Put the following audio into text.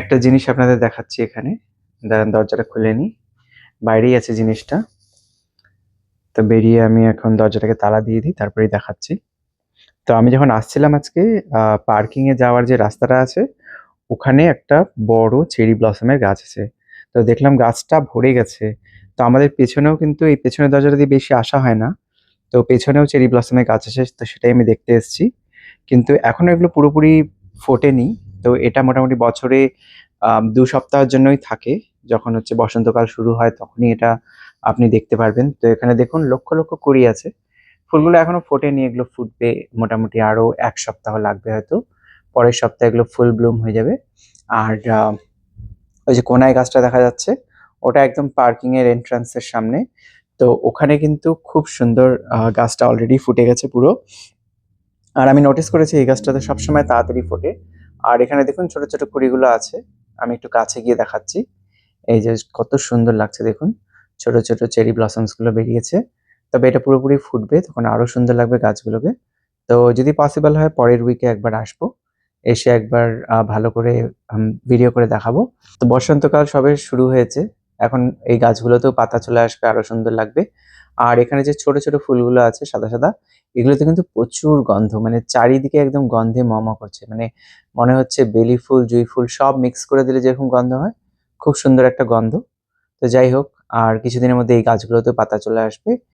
একটা জিনিস আপনাদের দেখাচ্ছি এখানে। দাঁড়ান, দরজাটা খুলে নিই। বাইরেই আছে জিনিসটা। তো বেরিয়ে আমি এখন দরজাটাকে তালা দিয়ে দিই, তারপরেই দেখাচ্ছি। তো আমি যখন আসছিলাম আজকে পার্কিং এ যাওয়ার যে রাস্তাটা আছে, ওখানে একটা বড় চেরি ব্লসমের গাছ আছে। তো দেখলাম গাছটা ভরে গেছে। তো আমাদের পেছনেও কিন্তু এই পেছনের দরজাটা দিয়ে বেশি আসা হয় না। তো পেছনেও চেরি ব্লসমের গাছ আছে, তো সেটাই আমি দেখতে এসেছি। কিন্তু এখনো এগুলো পুরোপুরি ফোটেনি। তো এটা মোটামুটি বছরে ২ সপ্তাহের জন্যই থাকে। যখন হচ্ছে বসন্তকাল শুরু হয় তখনই এটা আপনি দেখতে পারবেন। তো এখানে দেখুন লক্ষ, লক্ষ কুড়ি আছে। ফুলগুলো এখনো ফোটেনি, এগুলো ফুটবে মোটামুটি আরো ১ সপ্তাহ লাগবে হয়তো। পরের সপ্তাহে এগুলো ফুল ব্লুম হয়ে যাবে। আর ওই যে কোনায় গাছটা দেখা যাচ্ছে, ওটা একদম পার্কিং এর এন্ট্রান্স এর সামনে। তো ওখানে কিন্তু খুব সুন্দর গাছটা অলরেডি ফুটে গেছে পুরো। আর আমি নোটিস করেছি এই গাছটাতে সবসময় তাড়াতাড়ি ফোটে। আর এখানে দেখুন ছোট, ছোট কুঁড়িগুলো আছে। আমি একটু কাছে গিয়ে দেখাচ্ছি। এই যে কত সুন্দর লাগছে দেখুন। ছোট, ছোট চেরি ব্লসমস গুলো বেরিয়েছে। তবে এটা পুরোপুরি ফুটবে, তখন আরো সুন্দর লাগবে গাছগুলোকে। তো যদি পসিবল হয় পরের উইকে একবার আসবো। এসে একবার ভালো করে ভিডিও করে দেখাবো। তো বসন্তকাল সবে শুরু হয়েছে। এখন এই গাছগুলোতেও পাতা চলে আসবে, আরো সুন্দর লাগবে। আর এখানে যে ছোট, ছোট ফুলগুলো আছে সাদা, সাদা, এগুলোতে কিন্তু প্রচুর গন্ধ। মানে চারিদিকে একদম গন্ধে ম, ম করছে। মানে মনে হচ্ছে বেলি ফুল, জুঁই ফুল সব মিক্স করে দিলে যেরকম গন্ধ হয়, খুব সুন্দর একটা গন্ধ। তো যাই হোক, আর কিছুদিনের মধ্যে এই গাছগুলোতেও পাতা চলে আসবে।